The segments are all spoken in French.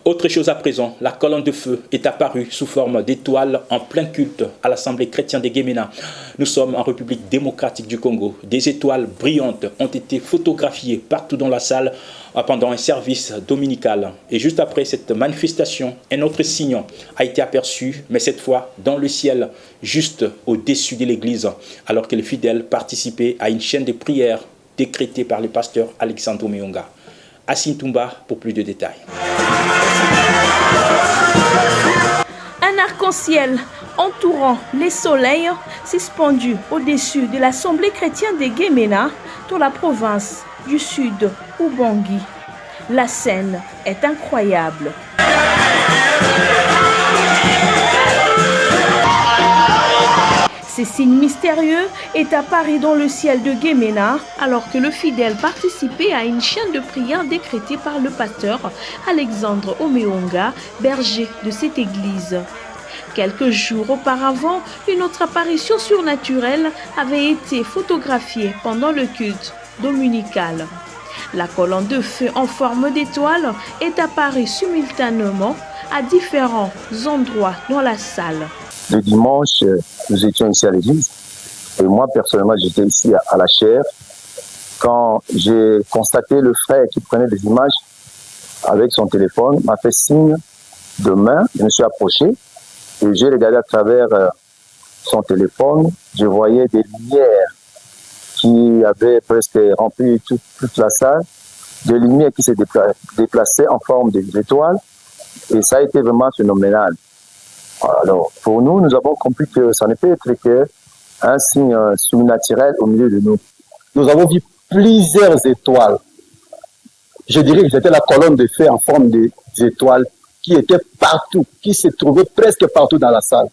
Autre chose à présent, la colonne de feu est apparue sous forme d'étoiles en plein culte à l'Assemblée chrétienne de Guéména. Nous sommes en République démocratique du Congo. Des étoiles brillantes ont été photographiées partout dans la salle pendant un service dominical. Et juste après cette manifestation, un autre signe a été aperçu, mais cette fois dans le ciel, juste au-dessus de l'église, alors que les fidèles participaient à une chaîne de prières décrétée par le pasteur Alexandre Omeonga. Assine Toumba pour plus de détails. Un arc-en-ciel entourant les soleils suspendu au-dessus de l'Assemblée chrétienne de Guéména dans la province du Sud Ubangi. La scène est incroyable. Ces signes mystérieux est apparu dans le ciel de Guéména alors que le fidèle participait à une chaîne de prière décrétée par le pasteur Alexandre Omeonga, berger de cette église. Quelques jours auparavant, une autre apparition surnaturelle avait été photographiée pendant le culte dominical. La colonne de feu en forme d'étoile est apparue simultanément à différents endroits dans la salle. Le dimanche, nous étions ici à l'église et moi personnellement j'étais ici à la chaire quand j'ai constaté le frère qui prenait des images avec son téléphone, m'a fait signe de main, je me suis approché et j'ai regardé à travers son téléphone, je voyais des lumières qui avaient presque rempli toute la salle, des lumières qui se déplaçaient en forme d'étoiles et ça a été vraiment phénoménal. Alors, pour nous, nous avons compris que ça ne peut être qu'un signe surnaturel au milieu de nous. Nous avons vu plusieurs étoiles. Je dirais que c'était la colonne de feu en forme d'étoiles qui était partout, qui se trouvait presque partout dans la salle.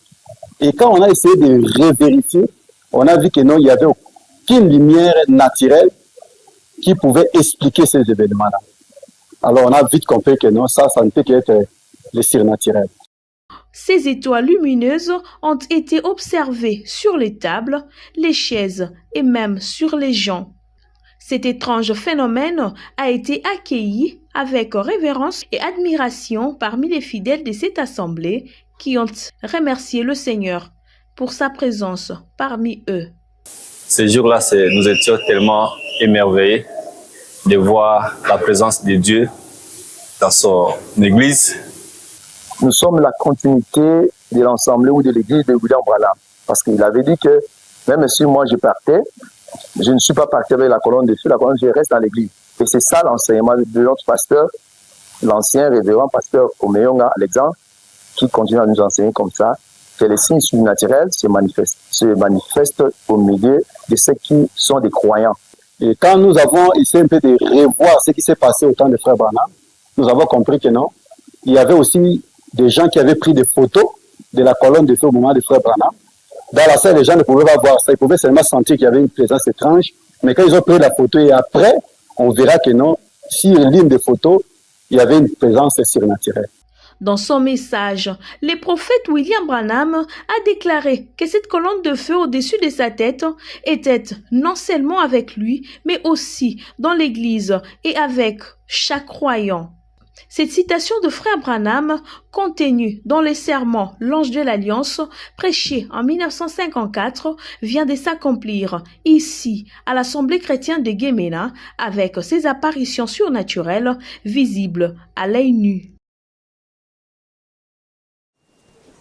Et quand on a essayé de revérifier, on a vu que non, il n'y avait aucune lumière naturelle qui pouvait expliquer ces événements-là. Alors, on a vite compris que non, ça ne peut qu'être le surnaturel. Ces étoiles lumineuses ont été observées sur les tables, les chaises et même sur les gens. Cet étrange phénomène a été accueilli avec révérence et admiration parmi les fidèles de cette assemblée qui ont remercié le Seigneur pour sa présence parmi eux. Ce jour-là, nous étions tellement émerveillés de voir la présence de Dieu dans son église. Nous sommes la continuité de l'Assemblée ou de l'église de William Branham. Parce qu'il avait dit que même si moi je partais, je ne suis pas parti avec la colonne de feu, la colonne de feu reste dans l'église. Et c'est ça l'enseignement de notre pasteur, l'ancien révérend pasteur Omeonga Alexandre, qui continue à nous enseigner comme ça, que les signes surnaturels se manifestent au milieu de ceux qui sont des croyants. Et quand nous avons essayé un peu de revoir ce qui s'est passé au temps de frère Branham, nous avons compris que non, il y avait aussi des gens qui avaient pris des photos de la colonne de feu au moment de frère Branham. Dans la salle, les gens ne pouvaient pas voir ça. Ils pouvaient seulement sentir qu'il y avait une présence étrange. Mais quand ils ont pris la photo et après, on verra que non, sur une ligne de photo, il y avait une présence surnaturelle. Dans son message, le prophète William Branham a déclaré que cette colonne de feu au-dessus de sa tête était non seulement avec lui, mais aussi dans l'église et avec chaque croyant. Cette citation de frère Branham, contenue dans les sermons L'Ange de l'Alliance, prêché en 1954, vient de s'accomplir ici, à l'Assemblée chrétienne de Guéména, avec ses apparitions surnaturelles visibles à l'œil nu.